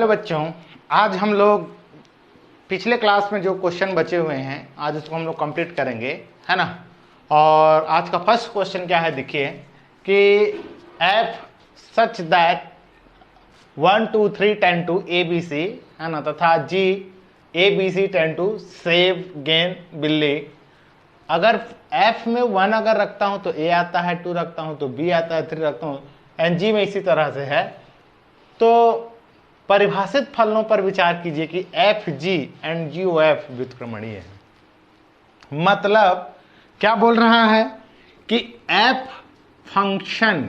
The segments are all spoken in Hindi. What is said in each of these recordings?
हेलो बच्चों, आज हम लोग पिछले क्लास में जो क्वेश्चन बचे हुए हैं आज उसको हम लोग कंप्लीट करेंगे, है ना। और आज का फर्स्ट क्वेश्चन क्या है, देखिए कि f such that 1 2 3 10 to ABC, है ना, तथा जी ABC 10 टू सेव गेन बिल्ली। अगर एफ में 1 अगर रखता हूं तो ए आता है, 2 रखता हूं तो बी आता है, 3 रखता हूं, एंड जी में इसी तरह से है। तो परिभाषित फलनों पर विचार कीजिए कि f g and g o f व्युत्क्रमणीय है। मतलब क्या बोल रहा है कि एफ फंक्शन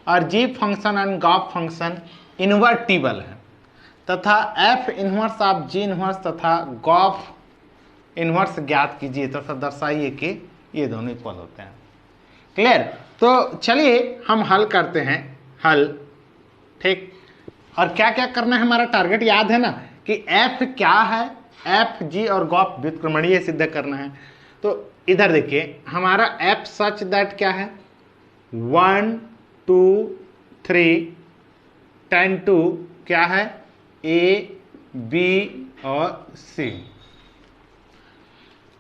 और g function and gof function invertible है, तथा f inverse of g inverse तथा गॉफ इनवर्स ज्ञात कीजिए तथा दर्शाइए कि ये दोनों इक्वल होते हैं। क्लियर? तो चलिए हम हल करते हैं। हल, ठीक। और क्या क्या करना है, हमारा टारगेट याद है ना कि एफ क्या है, एफ जी और गॉफ व्युत्क्रमणीय सिद्ध करना है। तो इधर देखिए हमारा एफ सच दैट क्या है, 1 2 3 10 टू क्या है, ए बी और सी।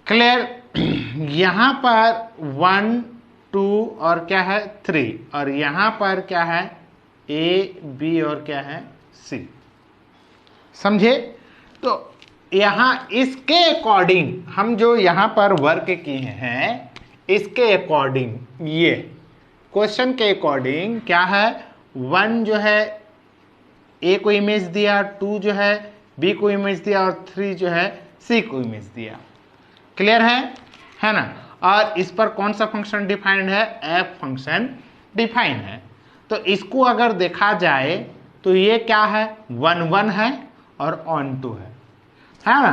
क्लियर? यहां पर 1 2 और क्या है 3, और यहां पर क्या है ए बी और क्या है सी। समझे? तो यहां इसके अकॉर्डिंग हम जो यहां पर वर्क किए हैं, इसके अकॉर्डिंग ये क्वेश्चन के अकॉर्डिंग क्या है, 1 जो है ए को इमेज दिया, 2 जो है बी को इमेज दिया और 3 जो है सी को इमेज दिया। क्लियर है ना। और इस पर कौन सा फंक्शन डिफाइंड है, एफ फंक्शन डिफाइंड है। तो इसको अगर देखा जाए तो ये क्या है, 1 1 है और ऑन 2 है ना।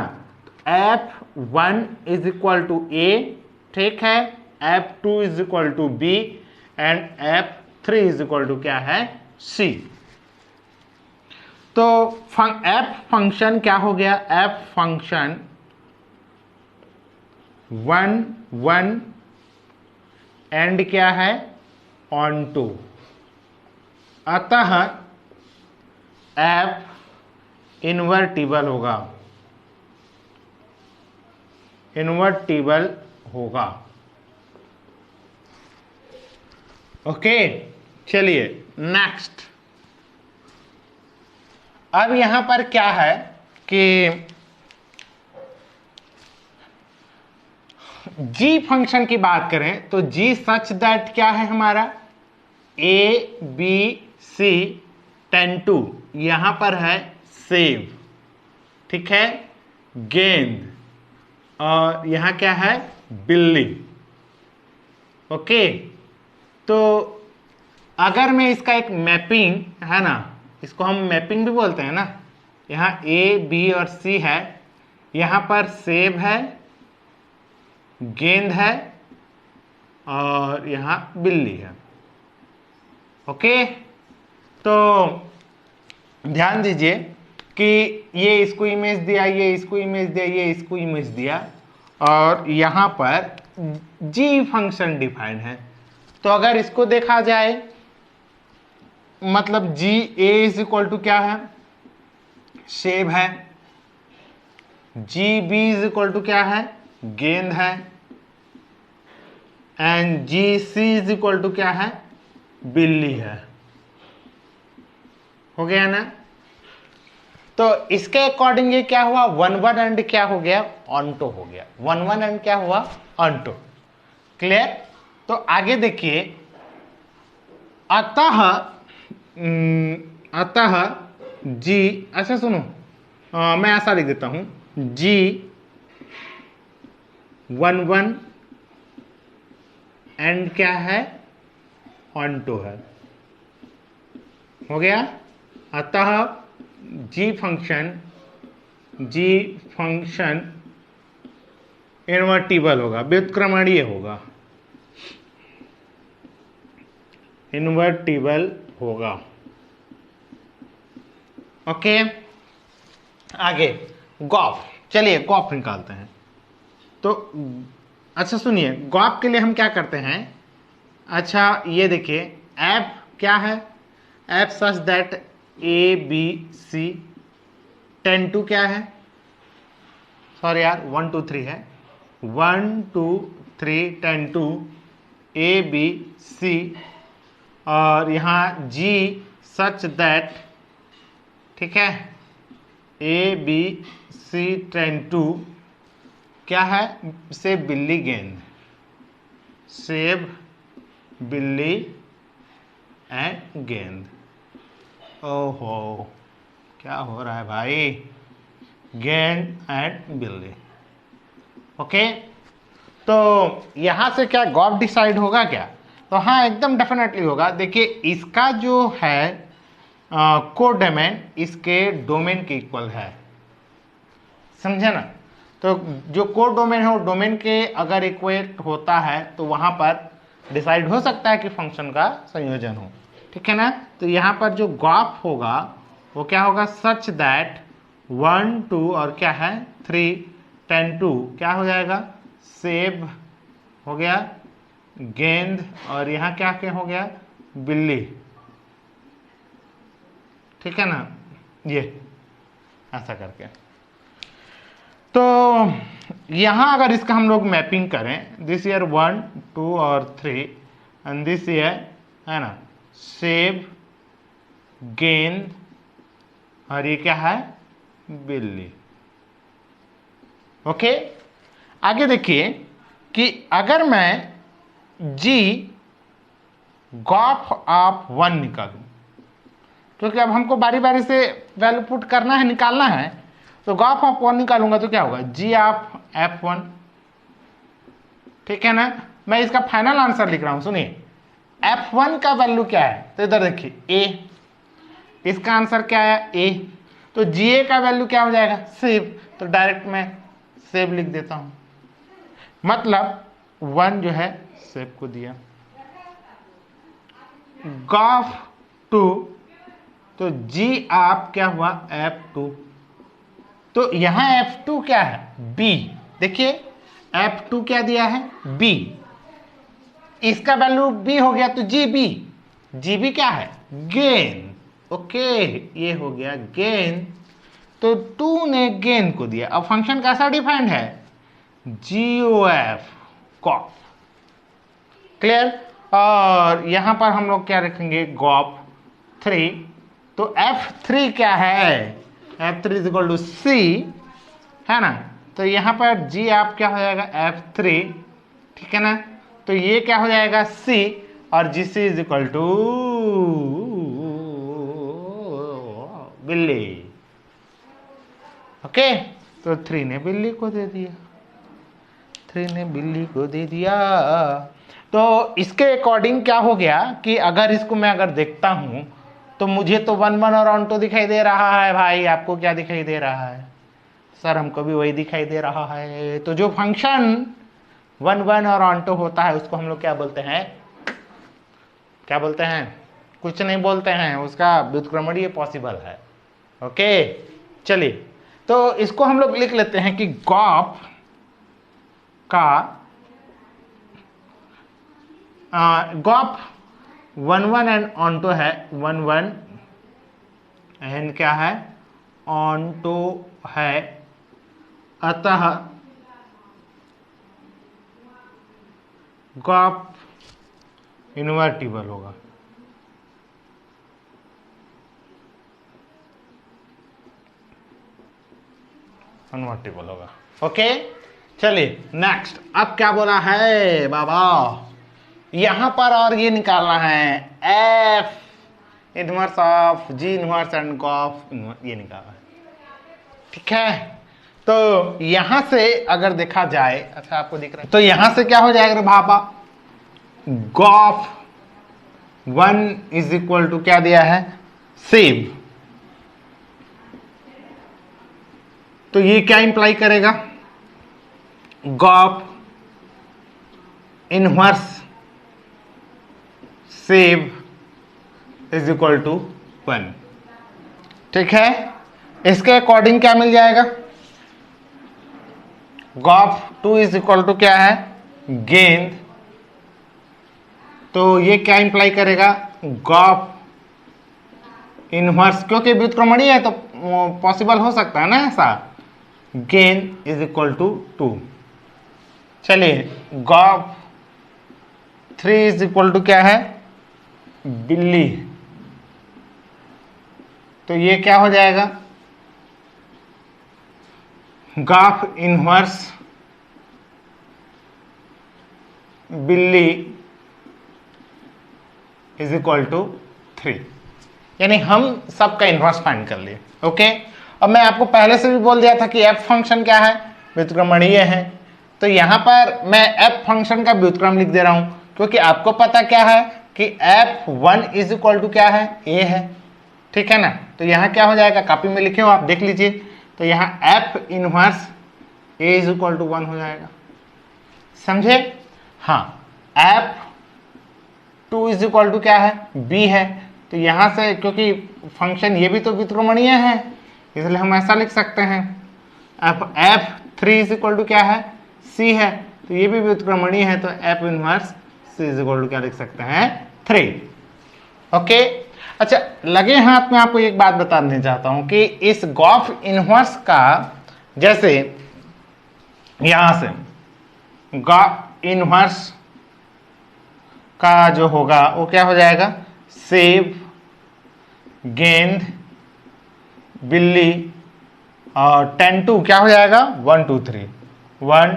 F1 इज इक्वल टू ए, ठीक है, F2 is equal to B and F3 is equal to क्या है, सी। तो F फंक्शन क्या हो गया, F फंक्शन 1 1 एंड क्या है ऑन 2, अतः एफ इन्वर्टिबल होगा, इन्वर्टिबल होगा। ओके, चलिए नेक्स्ट। अब यहां पर क्या है कि जी फंक्शन की बात करें तो जी सच दैट क्या है हमारा, ए बी सी 10 टू, यहां पर है सेव, ठीक है, गेंद, और यहां क्या है बिल्ली। ओके, तो अगर मैं इसका एक मैपिंग, है ना, इसको हम मैपिंग भी बोलते हैं ना, यहां ए बी और सी है, यहां पर सेब है, गेंद है और यहां बिल्ली है। ओके, तो ध्यान दीजिए कि ये इसको इमेज दिया, ये इसको इमेज दिया, ये इसको इमेज दिया, और यहां पर जी फंक्शन डिफाइंड है। तो अगर इसको देखा जाए मतलब g A is equal to क्या है, सेब है, g B is equal to क्या है, गेंद है, and g C is equal to क्या है, बिल्ली है। हो गया ना। तो इसके अकॉर्डिंग ये क्या हुआ, 1 1 एंड क्या हो गया, ऑनटो हो गया, 1 1 एंड क्या हुआ, ऑनटो। क्लियर? तो आगे देखिए, अतः जी, अच्छा सुनो, मैं ऐसा लिख देता हूं, जी 1 1 एंड क्या है ऑनटो है। हो गया। अतः जी फंक्शन इन्वर्टिबल होगा, व्युत्क्रमणीय होगा, इन्वर्टिबल होगा। ओके, आगे गॉफ, चलिए गॉफ निकालते हैं। तो अच्छा सुनिए, गॉफ के लिए हम क्या करते हैं, अच्छा ये देखिए एफ क्या है, f such that A B C 10 2 क्या है, सॉरी यार 1 2 3 है, 1 2 3 10 2 ए बी सी, और यहाँ जी सच दैट, ठीक है, ए बी सी 10 2 क्या है, सेब बिल्ली गेंद, सेब बिल्ली एंड गेंद। ओहो क्या हो रहा है भाई, गेंद एंड बिल्ली। ओके, तो यहां से क्या गॉफ डिसाइड होगा क्या, तो हाँ एकदम डेफिनेटली होगा। देखिए इसका जो है कोड डोमेन इसके डोमेन के इक्वल है, समझे ना। तो जो कोड डोमेन है वो डोमेन के अगर इक्वेट होता है तो वहां पर डिसाइड हो सकता है कि फंक्शन का संयोजन हो, ठीक है ना। तो यहाँ पर जो गॉफ होगा वो क्या होगा, सच दैट 1 2 और क्या है 3 10 2 क्या हो जाएगा, सेब हो गया, गेंद, और यहाँ क्या क्या हो गया, बिल्ली, ठीक है ना, ये ऐसा करके। तो यहां अगर इसका हम लोग मैपिंग करें, दिस ईयर 1 2 और 3 एंड दिस ईयर है ना, सेब गेंद और ये क्या है, बिल्ली। ओके, आगे देखिए कि अगर मैं जी गॉफ ऑफ 1 निकालूं, क्योंकि अब हमको बारी बारी से वैल्यू पुट करना है, निकालना है, तो गॉफ ऑफ 1 निकालूंगा तो क्या होगा, जी ऑफ f1, ठीक है ना। मैं इसका फाइनल आंसर लिख रहा हूं, सुनिए f1 का वैल्यू क्या है, तो इधर देखिए a, इसका आंसर क्या है a, तो ga का वैल्यू क्या हो जाएगा, सेब, तो डायरेक्ट मैं सेब लिख देता हूं, मतलब 1 जो है सेब को दिया। गॉफ 2, तो g आप क्या हुआ f2, तो यहां f2 क्या है, b, देखिए f2 क्या दिया है, b, इसका वैल्यू b हो गया, तो gb क्या है, गेंद। ओके, ये हो गया गेंद, तो 2 ने गेंद को दिया। अब फंक्शन कैसा डिफाइंड है, GOF, गॉफ, क्लियर। और यहां पर हम लोग क्या रखेंगे, गॉफ 3, तो f3 क्या है, f3 is equal to c, है ना। तो यहां पर g आप क्या हो जाएगा, f3, ठीक है ना। तो ये क्या हो जाएगा, c, और gc इज इक्वल टू बिल्ली। ओके, तो 3 ने बिल्ली को दे दिया, 3 ने बिल्ली को दे दिया। तो इसके अकॉर्डिंग क्या हो गया कि अगर इसको मैं अगर देखता हूं तो मुझे तो 1 1 और ऑन 2 दिखाई दे रहा है भाई, आपको क्या दिखाई दे रहा है, सर हमको भी वही दिखाई दे रहा है। तो जो फंक्शन 1 1 और ऑन 2 होता है उसको हम लोग क्या बोलते हैं, क्या बोलते हैं, कुछ नहीं बोलते हैं, उसका व्युत्क्रमणीय पॉसिबल है। ओके, चलिए तो इसको हम लोग लिख लेते हैं कि गॉफ का गॉफ 1 1 एंड ऑन 2 है, 1 1 एंड क्या है, ऑन 2 है, अतः गॉफ इन्वर्टिबल होगा। कन्वर्टिबल होगा। ओके, चलिए नेक्स्ट, अब क्या बोला है बाबा, यहां पर और ये निकालना है f inverse of g inverse and g o f ये निकालना है, ठीक है। तो यहां से अगर देखा जाए, अच्छा आपको दिख रहा है, तो यहां से क्या हो जाएगा बाबा, गॉफ 1 इज इक्वल टू क्या दिया है, सेब, तो ये क्या इंप्लाई करेगा, गॉफ इनवर्स सेब इज इक्वल टू 1, ठीक है। इसके अकॉर्डिंग क्या मिल जाएगा, गॉफ 2 इज इक्वल टू क्या है, गेंद, तो ये क्या इंप्लाई करेगा, गॉफ इनवर्स, क्योंकि व्युत्क्रमणीय है तो पॉसिबल हो सकता है ना ऐसा, गेन इज इक्वल टू 2। चलिए गॉफ 3 इज इक्वल टू क्या है, बिल्ली, तो ये क्या हो जाएगा, गॉफ इनवर्स बिल्ली इज इक्वल टू 3, यानी हम सबका इनवर्स फाइंड कर लिए। ओके, अब मैं आपको पहले से भी बोल दिया था कि एफ फंक्शन क्या है, व्युत्क्रमणीय है, तो यहां पर मैं एफ फंक्शन का व्युत्क्रम लिख दे रहा हूं, क्योंकि आपको पता क्या है कि f1 इज इक्वल टू क्या है, a है, ठीक है ना। तो यहां क्या हो जाएगा, कॉपी में लिखे हो आप, देख लीजिए, तो यहां f inverse a is equal to 1 हो जाएगा, समझे। हाँ, f2 इज इक्वल टू क्या है, b है, तो यहां से क्योंकि फंक्शन ये भी तो व्युत्क्रमणीय है, इसलिए हम ऐसा लिख सकते हैं, f3 इज इक्वल टू क्या है, c है, तो ये भी व्युत्क्रमणीय है, तो f inverse c is equal to क्या लिख सकते हैं, 3। ओके, अच्छा, लगे हाथ में आपको एक बात बताने चाहता हूं कि इस गॉफ इनवर्स का, जैसे यहां से गॉफ इनवर्स का जो होगा वो क्या हो जाएगा, सेब, गेंद, बिल्ली और 10 2 क्या हो जाएगा, 1 2 3, 1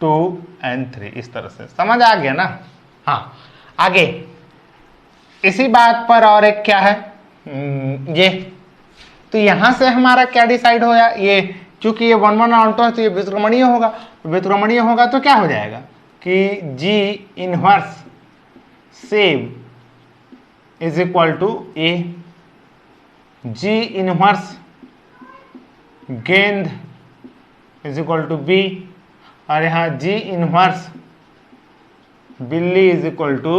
2 and 3, इस तरह से समझ आ गया ना। हाँ, आगे इसी बात पर और एक क्या है, ये, तो यहां से हमारा क्या डिसाइड हो गया, ये चूंकि ये 1 1 ऑल्टो है तो ये व्युत्क्रमणीय होगा, व्युत्क्रमणीय होगा तो क्या हो जाएगा कि जी इनवर्स सेब is equal to A, g inverse गेंद इज इक्वल टू बी, और यहां जी इनवर्स बिल्ली इज इक्वल टू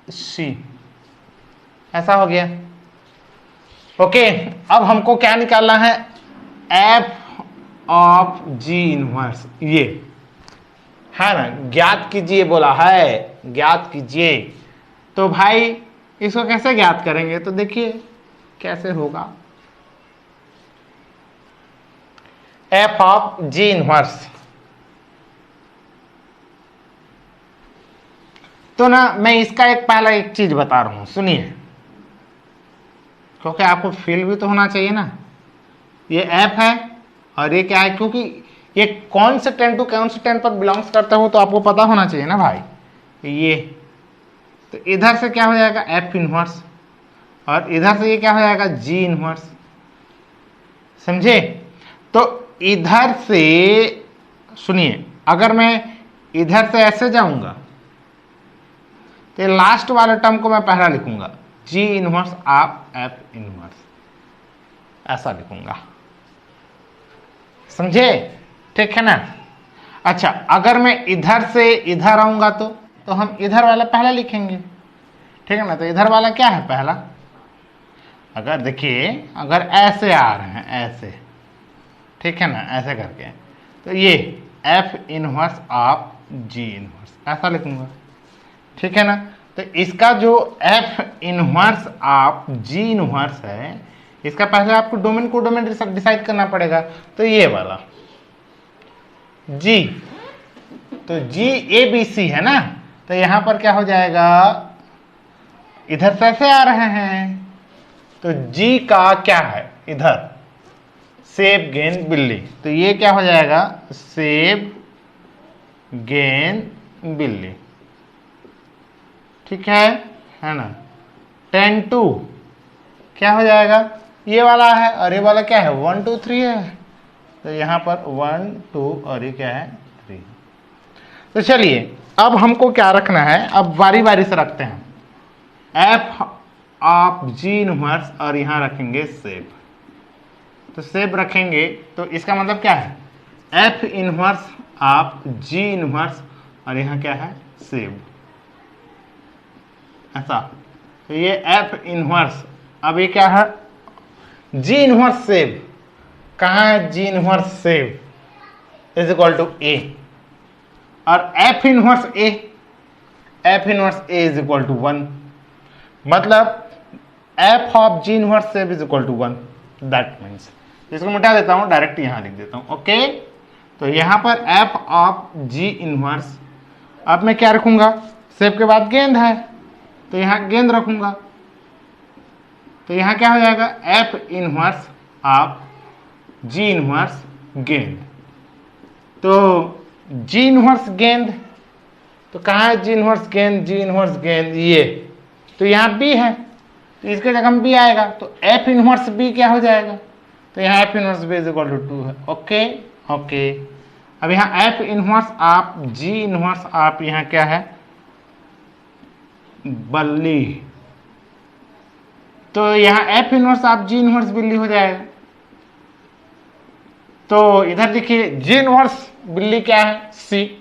सी, ऐसा हो गया। ओके, अब हमको क्या निकालना है, एफ ऑफ जी इनवर्स, ये है ना, ज्ञात कीजिए बोला है, ज्ञात कीजिए। तो भाई इसको कैसे ज्ञात करेंगे, तो देखिए कैसे होगा, एफ ऑफ जी इनवर्स, तो ना मैं इसका पहला एक चीज बता रहा हूं, सुनिए, क्योंकि आपको फील भी तो होना चाहिए ना, ये एफ है और ये क्या है, क्योंकि ये कौन से 10 टू कौन से 10 पर बिलोंग्स करते हो तो आपको पता होना चाहिए ना भाई। ये तो इधर से क्या हो जाएगा, एफ इनवर्स, और इधर से ये क्या हो जाएगा, जी इनवर्स, समझे। तो इधर से सुनिए, अगर मैं इधर से ऐसे जाऊंगा तो लास्ट वाले टर्म को मैं पहला लिखूंगा, जी इनवर्स ऑफ एफ इनवर्स, ऐसा लिखूंगा, समझे, ठीक है ना। अच्छा, अगर मैं इधर से इधर आऊंगा तो हम इधर वाला पहला लिखेंगे, ठीक है ना। तो इधर वाला क्या है, पहला, अगर देखिए अगर ऐसे आ रहे हैं ऐसे, ठीक है ना, ऐसे करके, तो ये F inverse of g inverse, ऐसा लिखूंगा, ठीक है ना। तो इसका जो F inverse of g inverse है, इसका पहले आपको डोमेन को डोमेन डिसाइड करना पड़ेगा, तो ये वाला जी, तो जी ए बी सी है ना, तो यहां पर क्या हो जाएगा, इधर से ऐसे आ रहे हैं, तो जी का क्या है इधर, सेब गेंद बिल्ली, तो ये क्या हो जाएगा, सेब गेंद बिल्ली, ठीक है ना। 10 2 क्या हो जाएगा, ये वाला है और ये वाला क्या है, 1 2 3 है, तो यहां पर 1 2 और ये क्या है 3। तो चलिए अब हमको क्या रखना है, अब बारी बारी से रखते हैं, एफ ऑफ जी इनवर्स और यहां रखेंगे सेब, तो सेब रखेंगे तो इसका मतलब क्या है, f inverse of g inverse और यहां क्या है, सेब, ऐसा। तो ये एफ इनवर्स, अब ये क्या है, जी इनवर्स सेब, कहाँ है जी इनवर्स सेब इज इक्वल टू ए, और f inverse A, f inverse A is equal to 1, मतलब एफ ऑफ जी इनवर्स सेब is equal to 1, that means इसको मिटा देता हूं, डायरेक्ट यहां लिख देता हूं। ओके, तो यहां पर एफ ऑफ जी इनवर्स, अब मैं क्या रखूंगा, शेप के बाद गेंद है तो यहां गेंद रखूंगा, तो यहां क्या हो जाएगा, F inverse of g inverse गेंद। तो जी इनवर्स गेंद, तो कहाँ है जी इनवर्स गेंद, जी इनवर्स गेंद ये, तो यहाँ बी है तो इसके जगह में बी आएगा, तो एफ इनवर्स बी क्या हो जाएगा, तो यहाँ f inverse B is equal to 2 है। ओके ओके, अब यहाँ एफ इनवर्स आप जी इनवर्स आप यहाँ क्या है, बल्ली, तो यहाँ एफ इनवर्स आप जी इनवर्स बिल्ली हो जाएगा। तो इधर देखिए जी इनवर्स बिल्ली क्या है, सी,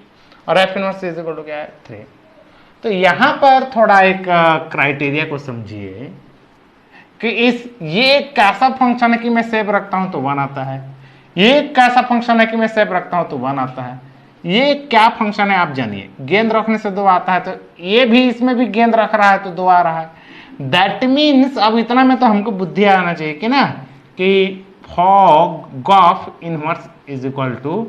और f inverse is equal to क्या है, 3। तो यहां पर थोड़ा एक क्राइटेरिया को समझिए कि ये एक कैसा फंक्शन है कि मैं सेव रखता हूं तो 1 आता है, ये एक कैसा फंक्शन है कि मैं सेव रखता हूं तो 1 आता है, ये क्या फंक्शन है आप जानिए, गेंद रखने से 2 आता है, तो ये भी इसमें भी गेंद रख रहा है तो 2 आ रहा है। दैट मीन्स अब इतना में तो हमको बुद्धि आना चाहिए कि ना, कि f o g of inverse is equal to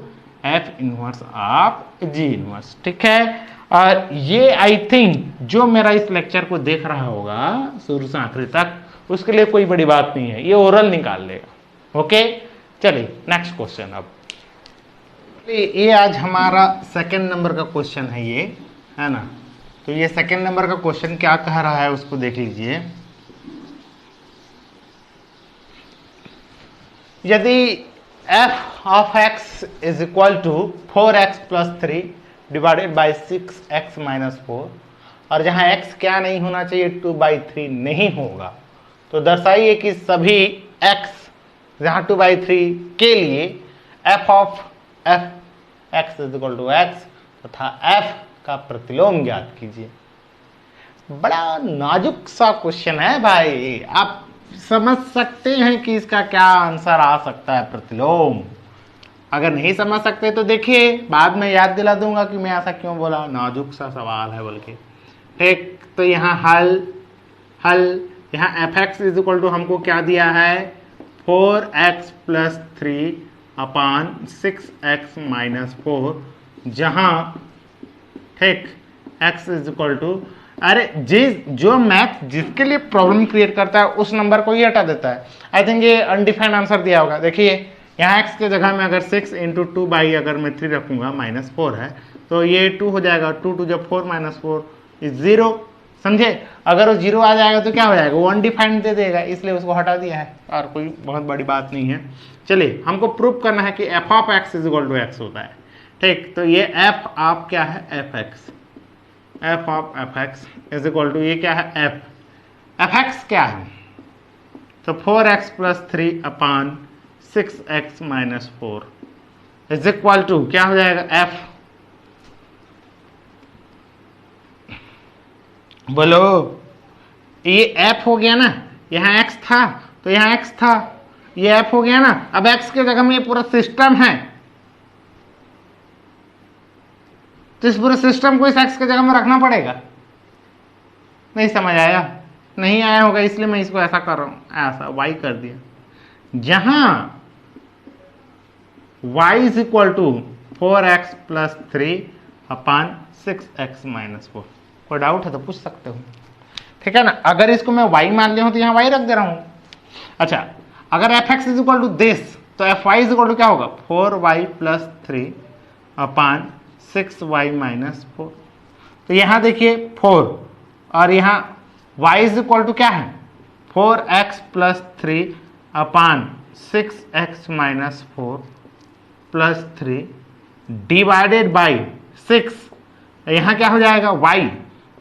f inverse of g inverse. ठीक है, और ये आई थिंक जो मेरा इस लेक्चर को देख रहा होगा शुरू से आखिरी तक, उसके लिए कोई बड़ी बात नहीं है, ये ओरल निकाल लेगा। ओके, चलिए नेक्स्ट क्वेश्चन। अब ये आज हमारा सेकंड नंबर का क्वेश्चन है ये, है ना, तो ये सेकंड नंबर का क्वेश्चन क्या कह रहा है उसको देख लीजिए। यदि f of x is equal to 4x plus 3 divided by 6x minus 4, और जहां x क्या नहीं होना चाहिए, 2/3 नहीं होगा, तो दर्शाइए कि सभी x जहां 2/3 के लिए f of x is equal to x तथा f का प्रतिलोम ज्ञात कीजिए। बड़ा नाजुक सा क्वेश्चन है भाई, आप समझ सकते हैं कि इसका क्या आंसर आ सकता है, प्रतिलोम। अगर नहीं समझ सकते तो देखिए बाद में याद दिला दूंगा कि मैं ऐसा क्यों बोला, नाजुक सा सवाल है बल्कि। ठीक, तो यहाँ हल यहाँ f x is equal to हमको क्या दिया है, 4x plus 3 upon 6x minus 4, जहाँ ठीक x इज इक्वल टू, अरे जो मैथ जिसके लिए प्रॉब्लम क्रिएट करता है उस नंबर को ही हटा देता है। आई थिंक ये अनडिफाइंड आंसर दिया होगा। देखिए यहाँ x के जगह में अगर 6 इंटू 2 बाई अगर मैं 3 रखूंगा, माइनस 4 है तो ये 2 हो जाएगा, 2 जब 4 माइनस 4 इज 0, समझे। अगर वो 0 आ जाएगा तो क्या हो जाएगा, वो अनडिफाइंड दे देगा, इसलिए उसको हटा दिया है, और कोई बहुत बड़ी बात नहीं है। चलिए हमको प्रूव करना है कि f of x is equal to x होता है। ठीक, तो ये एफ ऑफ क्या है, f x, f of f x is equal to ये क्या है, एफ एक्स क्या है, तो 4x plus 3 upon 6x minus 4 is equal to क्या हो जाएगा, f, बोलो, ये f हो गया ना, यहाँ x था तो यहाँ x था, ये f हो गया ना। अब x के जगह में ये पूरा सिस्टम है, तो इस पूरे सिस्टम को इस x के जगह में रखना पड़ेगा। नहीं समझ आया, नहीं आया होगा इसलिए मैं इसको ऐसा कर रहा हूं, ऐसा y कर दिया, जहां y is equal to 4x plus 3 upon 6x minus 4। कोई डाउट है तो पूछ सकते हो, ठीक है ना। अगर इसको मैं y मान लिया हूं तो यहाँ y रख दे रहा हूं। अच्छा, अगर f x is equal to this तो f y is equal to क्या होगा, 4y plus 3 upon 6y minus 4। तो यहां देखिए 4 और यहाँ y इज इक्वल टू क्या है, 4x plus 3 upon 6x minus 4 plus 3 divided by 6। यहाँ क्या हो जाएगा y,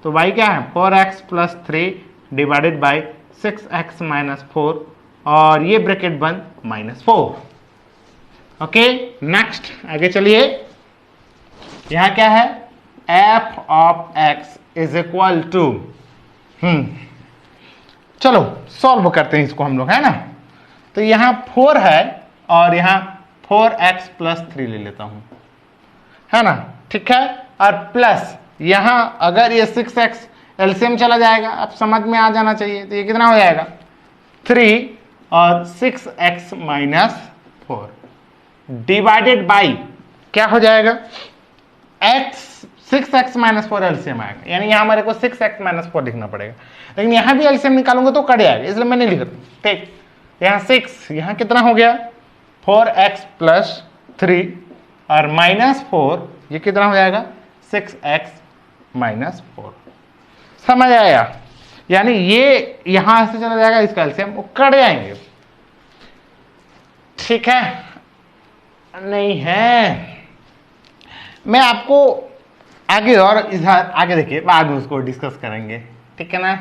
तो y क्या है 4x plus 3 divided by 6x minus 4, और ये ब्रैकेट बंद माइनस 4। ओके, नेक्स्ट आगे चलिए। यहाँ क्या है, f of x is equal to, चलो सॉल्व करते हैं इसको हम लोग, है ना। तो यहाँ 4 है और यहाँ 4x प्लस 3 ले लेता हूं, है ना, ठीक है। और प्लस यहाँ अगर ये 6x एलसीएम चला जाएगा, अब समझ में आ जाना चाहिए, तो ये कितना हो जाएगा 3 और 6x माइनस 4 डिवाइडेड बाई क्या हो जाएगा, x 6x माइनस 4 एलसीएम आएगा, यानी यहां हमारे को 6x माइनस 4 लिखना पड़ेगा, लेकिन यहां भी एलसीएम निकालूंगा तो कट जाएगा, इसलिए मैं नहीं लिख रहा। ठीक, यहां 6, यहां कितना हो गया 4x प्लस 3 और माइनस 4, ये कितना हो जाएगा 6x माइनस 4। समझ आया, यानी ये यहां से चला जाएगा, इसका एलसीएम वो कट जाएंगे। ठीक है, नहीं है, मैं आपको आगे और इधर आगे देखिए, बाद में उसको डिस्कस करेंगे। ठीक है ना,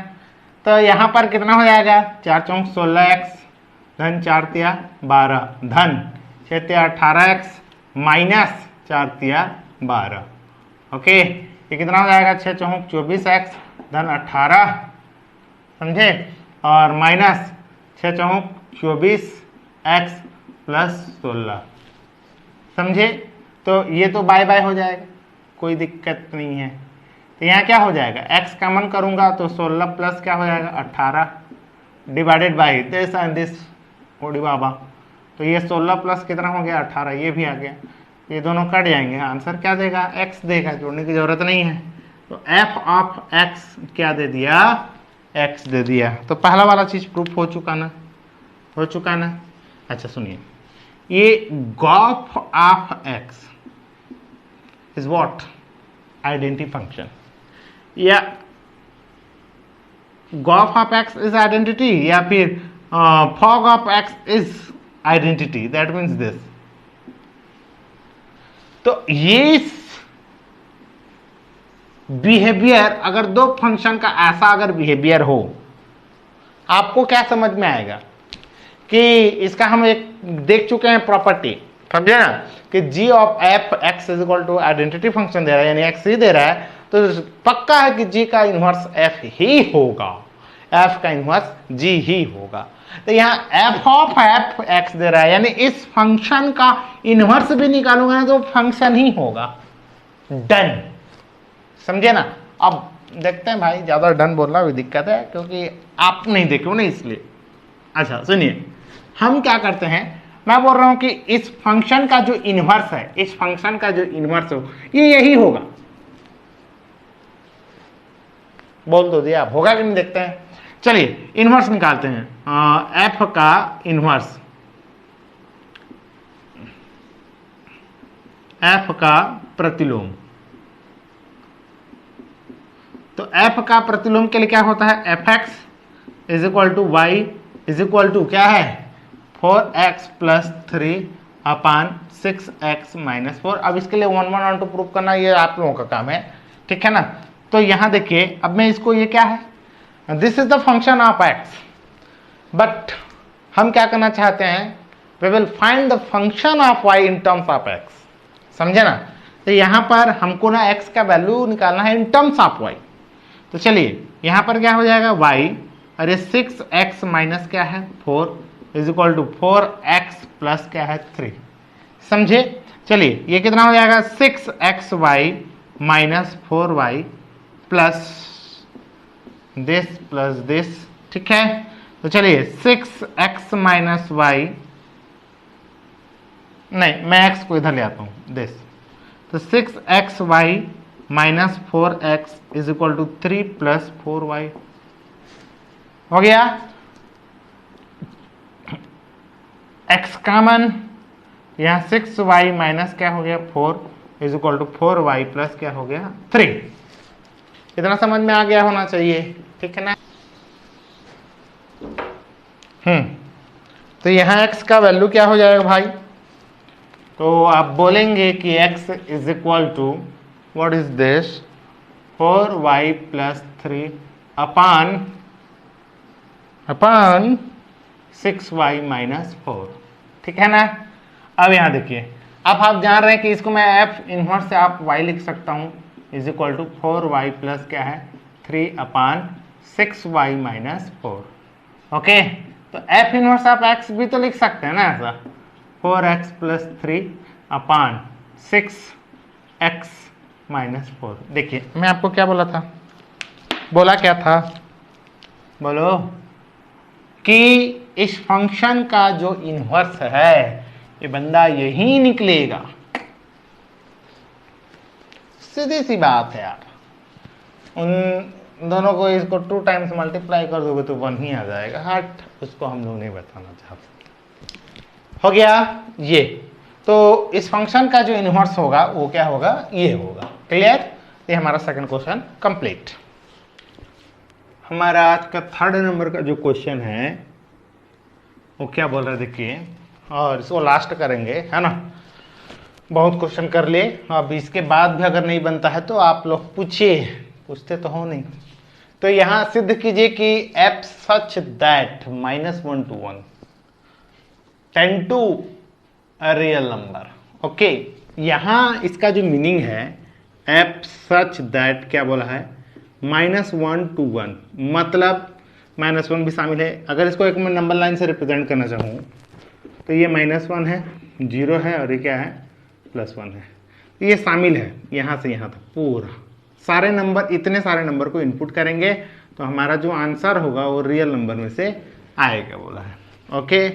तो यहां पर कितना हो जाएगा 4 चौक 16x धन 4 तिया 12 धन 6 तिया 18x माइनस 4 तिया 12। ओके, ये कितना हो जाएगा 6 चौक 24x धन 18, समझे, और माइनस 6 चौक 24x प्लस 16, समझे। तो ये तो बाय बाय हो जाएगा, कोई दिक्कत नहीं है। तो यहाँ क्या हो जाएगा, x कॉमन करूंगा तो 16 प्लस क्या हो जाएगा 18 divided by this and this, ओडी बाबा, तो ये 16 प्लस कितना हो गया 18, ये भी आ गया, ये दोनों कट जाएंगे, आंसर क्या देगा x देगा, जोड़ने की जरूरत नहीं है। तो f ऑफ x क्या दे दिया, x दे दिया। तो पहला वाला चीज प्रूफ हो चुका ना, हो चुका ना। अच्छा सुनिए, ये Gauff of x is what, identity function, या Gauff of x is identity, या फिर fog of x is identity, that means this। तो ये बिहेवियर, अगर दो फंक्शन का ऐसा अगर बिहेवियर हो, आपको क्या समझ में आएगा कि इसका हम एक देख चुके हैं प्रॉपर्टी, समझे ना, कि g of f x is equal to identity function दे रहा है, यानी x ही दे रहा है, तो पक्का है कि g का इनवर्स f ही होगा, f का इनवर्स g ही होगा। तो यहाँ f ऑफ f x दे रहा है, यानी इस फंक्शन का इनवर्स भी निकालूंगा ना तो फंक्शन ही होगा। डन, समझे ना। अब देखते हैं भाई, ज्यादा डन बोलना भी दिक्कत है क्योंकि आप नहीं देखे हो ना, इसलिए। अच्छा सुनिए, हम क्या करते हैं, मैं बोल रहा हूं कि इस फंक्शन का जो इनवर्स है, इस फंक्शन का जो इनवर्स हो, ये यही होगा। बोल दो दिया, होगा कि नहीं, देखते हैं। चलिए इनवर्स निकालते हैं, एफ का इनवर्स, एफ का प्रतिलोम। तो एफ का प्रतिलोम के लिए क्या होता है, f x is equal to y is equal to क्या है 4x plus 3 upon 6x minus 4। अब इसके लिए 1 1 1 2 प्रूव करना ये आप लोगों का काम है, ठीक है ना। तो यहां देखिए, अब मैं इसको, ये क्या है, this is the function of x, but हम क्या करना चाहते हैं, we will find the function of y in terms of x, समझे ना। तो यहां पर हमको ना x का वैल्यू निकालना है इन टर्म्स ऑफ y। तो चलिए यहां पर क्या हो जाएगा y, और ये 6x माइनस क्या है 4 is equal to 4x plus क्या है 3, समझे। चलिए ये कितना हो जाएगा 6xy minus 4y plus this, ठीक है। तो चलिए 6x माइनस y, नहीं मैं x को इधर ले आता हूं, दिस, तो 6xy minus 4x is equal to 3 plus 4y हो गया। x कॉमन, यहां 6y माइनस क्या हो गया 4 is equal to 4y plus क्या हो गया 3। इतना समझ में आ गया होना चाहिए, ठीक है ना। तो यहां x का वैल्यू क्या हो जाएगा भाई, तो आप बोलेंगे कि x is equal to what is this 4y plus 3 upon 6y minus 4, ठीक है ना। अब यहां देखिए, अब आप जान रहे हैं कि इसको मैं f इनवर्स से आप y लिख सकता हूं is equal to 4y plus क्या है 3 अपान 6y माइनस 4। ओके, तो f इनवर्स आप x भी तो लिख सकते हैं ना, ऐसा 4x plus 3 upon 6x minus 4। देखिए मैं आपको क्या बोला था, बोला क्या था, बोलो कि इस फंक्शन का जो इनवर्स है ये बंदा यही निकलेगा। सीधी सी बात है यार, उन दोनों को इसको 2 टाइम्स मल्टीप्लाई कर दोगे तो 1 ही आ जाएगा। हट, उसको हम लोग नहीं बताना चाहते। हो गया ये। तो इस फंक्शन का जो इनवर्स होगा वो क्या होगा, ये होगा। क्लियर? ये हमारा सेकंड क्वेश्चन कंप्लीट। हमारा आज का 3rd नंबर का जो क्वेश्चन है वो क्या बोल रहे देखिए, और इसको लास्ट करेंगे, है ना। बहुत क्वेश्चन कर लिए, अब इसके बाद भी अगर नहीं बनता है तो आप लोग पूछिए, पूछते तो हो नहीं। तो यहां सिद्ध कीजिए कि f such that -1 to 1 tend to a real number. Okay, यहां इसका जो मीनिंग है f सच दैट क्या बोला है, -1 to 1, मतलब -1 भी शामिल है। अगर इसको एक मैं नंबर लाइन से रिप्रेजेंट करना चाहूँ तो ये -1 है, 0 है, और ये क्या है, +1 है। तो ये शामिल है यहाँ से यहाँ तक पूरा सारे नंबर, इतने सारे नंबर को इनपुट करेंगे तो हमारा जो आंसर होगा वो रियल नंबर में से आएगा बोला है। ओके,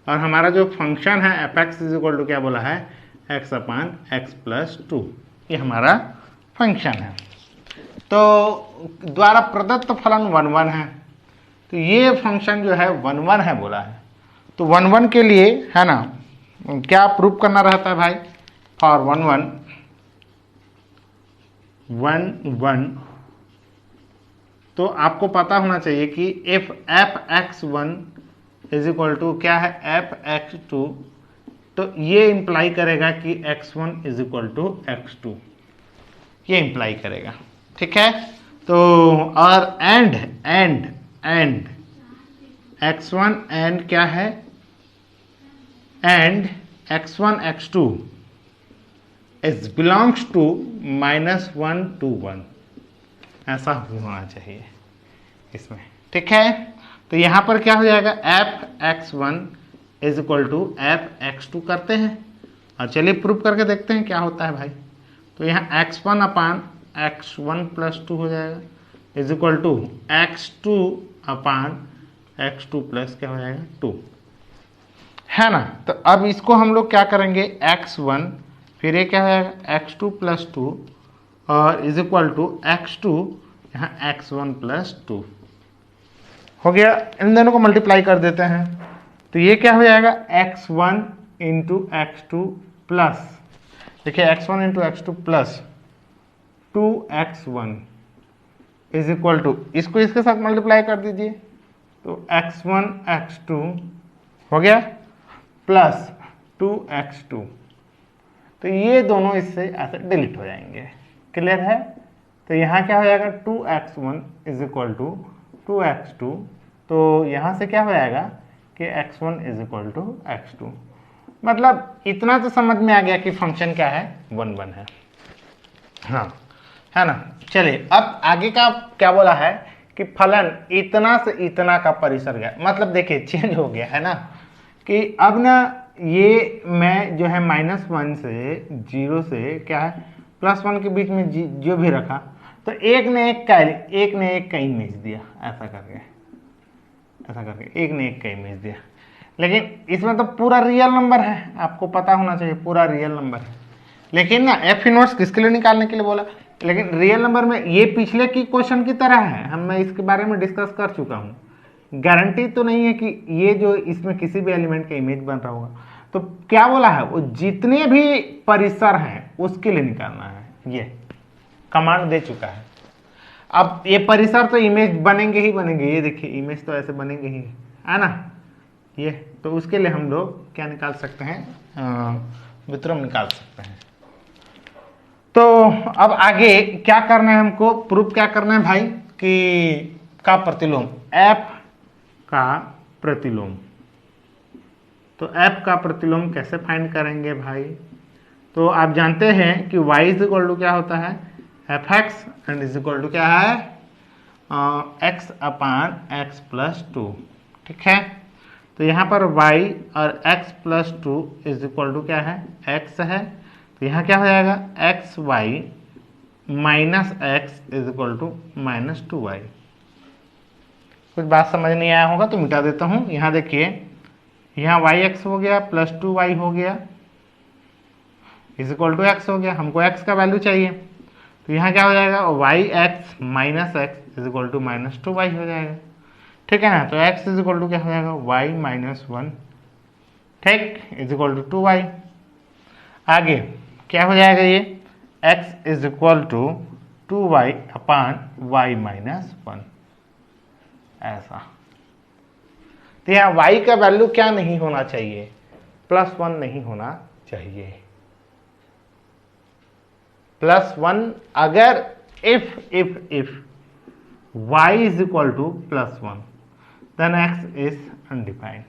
और हमारा जो फंक्शन है f(x) = क्या बोला है, x/x+2, ये हमारा फंक्शन है। तो द्वारा प्रदत्त फलन 1 1 है, तो ये फंक्शन जो है 1 1 है बोला है। तो 1 1 के लिए है ना क्या प्रूव करना रहता है भाई, फॉर 1 1 तो आपको पता होना चाहिए कि if f(x1) = क्या है, f(x2), तो ये इंप्लाई करेगा कि x1 = x2, ये इंप्लाई करेगा। ठीक है, तो और एंड x1 एंड क्या है, and x1 x2 is belongs to -1 to 1, ऐसा होना चाहिए इसमें। ठीक है, तो यहां पर क्या हो जाएगा, f(x1) = f(x2) करते हैं, और चलिए प्रूफ करके देखते हैं क्या होता है भाई। तो यहाँ x1/x1+2 हो जाएगा, x2/x2 प्लस क्या हो जाएगा, 2, है ना। तो अब इसको हम लोग क्या करेंगे, x1 फिर ये क्या हो जाएगा, x2+2 और x2 यहाँ x1+2 हो गया। इन दोनों को मल्टीप्लाई कर देते हैं तो ये क्या हो जाएगा, x1 × x2 प्लस, देखिए x1 × x2 प्लस 2x1 इसको इसके साथ मल्टीप्लाई कर दीजिए, तो x1 x2 हो गया प्लस 2x2, तो ये दोनों इससे ऐसे डिलीट हो जाएंगे। क्लियर है? तो यहाँ क्या हो जाएगा, 2x1 = 2x2, तो यहाँ से क्या हो जाएगा कि x1 = x2। मतलब इतना तो समझ में आ गया कि फंक्शन क्या है, 1 1 है। हाँ, है ना। चलिए अब आगे का क्या बोला है कि फलन इतना से इतना का परिसर गया, मतलब देखिए चेंज हो गया है ना, कि अब ना ये मैं जो है -1 से 0 से क्या है +1 के बीच में जो भी रखा, तो एक ने एक का इमेज दिया, ऐसा करके एक ने एक का इमेज दिया। लेकिन इसमें तो पूरा रियल नंबर है, आपको पता होना चाहिए पूरा रियल नंबर है। लेकिन ना f इनवर्स किसके लिए निकालने के लिए बोला, लेकिन रियल नंबर में ये पिछले की क्वेश्चन की तरह है, मैं इसके बारे में डिस्कस कर चुका हूँ। गारंटी तो नहीं है कि ये जो इसमें किसी भी एलिमेंट का इमेज बन रहा होगा। तो क्या बोला है, वो जितने भी परिसर हैं उसके लिए निकालना है, ये कमांड दे चुका है। अब ये परिसर तो इमेज बनेंगे ही बनेंगे, ये देखिए इमेज तो ऐसे बनेंगे ही, है ना। ये तो उसके लिए हम लोग क्या निकाल सकते हैं, व्युत्क्रम निकाल सकते हैं। तो अब आगे क्या करना है हमको, प्रूफ क्या करना है भाई कि का प्रतिलोम, f का प्रतिलोम। तो f का प्रतिलोम कैसे फाइंड करेंगे भाई, तो आप जानते हैं कि y = क्या होता है, f(x) एंड = क्या है, x/x+2। ठीक है, तो यहाँ पर y और x+2 = क्या है, x है, तो यहाँ क्या हो जाएगा, xy - x = -2y। कुछ बात समझ नहीं आया होगा तो मिटा देता हूँ। यहाँ देखिए, यहाँ YX हो गया प्लस 2Y हो गया इज इक्वल टू एक्स हो गया। हमको x का वैल्यू चाहिए, तो यहाँ क्या हो जाएगा, YX minus x is equal to minus 2Y हो जाएगा। ठीक है ना, तो x इज इक्वल टू क्या हो जाएगा, y माइनस 1, ठीक, इज इक्वल टू 2y। आगे क्या हो जाएगा, ये x is equal to 2y upon y minus 1, ऐसा। तो यहाँ y का वैल्यू क्या नहीं होना चाहिए, +1 नहीं होना चाहिए। +1 अगर if y is equal to +1 then x is undefined.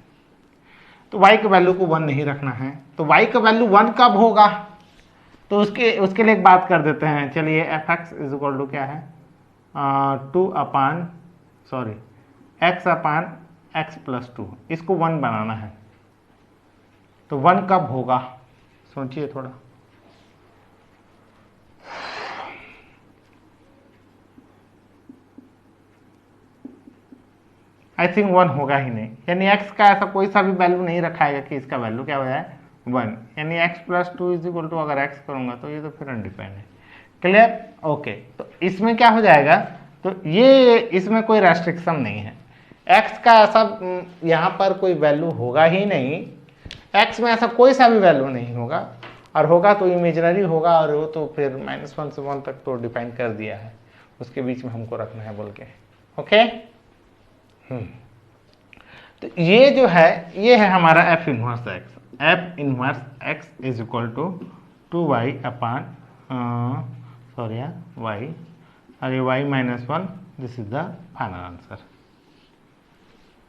तो y के वैल्यू को 1 नहीं रखना है। तो y का वैल्यू 1 कब होगा, तो उसके लिए एक बात कर देते हैं। चलिए fx इज इक्वल टू क्या है, x अपान x प्लस 2, इसको 1 बनाना है। तो 1 कब होगा, सोचिए थोड़ा। आई थिंक 1 होगा ही नहीं, यानी x का ऐसा कोई सा भी वैल्यू नहीं रखाएगा कि इसका वैल्यू क्या हो जाए 1, यानी x plus 2 is equal to, अगर x करूंगा तो ये तो फिर अनडिफाइंड है। Clear, okay. तो इसमें क्या हो जाएगा, तो ये इसमें कोई रेस्ट्रिक्शन नहीं है, x का ऐसा यहाँ पर कोई वैल्यू होगा ही नहीं, x में ऐसा कोई सा भी वैल्यू नहीं होगा, और होगा तो इमेजिनरी होगा, और वो तो फिर -1 से 1 तक तो डिफाइन कर दिया है, उसके बीच में हमको रखना है बोल के। ओके, तो ये जो है, ये है हमारा f inverse x is equal to 2y upon y, और ये y minus 1, this is the final answer.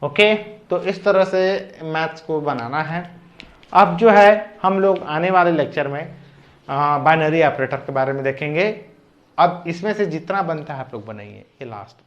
Okay, तो इस तरह से मैथ्स को बनाना है। अब जो है हम लोग आने वाले लेक्चर में बाइनरी ऑपरेटर के बारे में देखेंगे। अब इसमें से जितना बनता है आप लोग बनाइए, ये लास्ट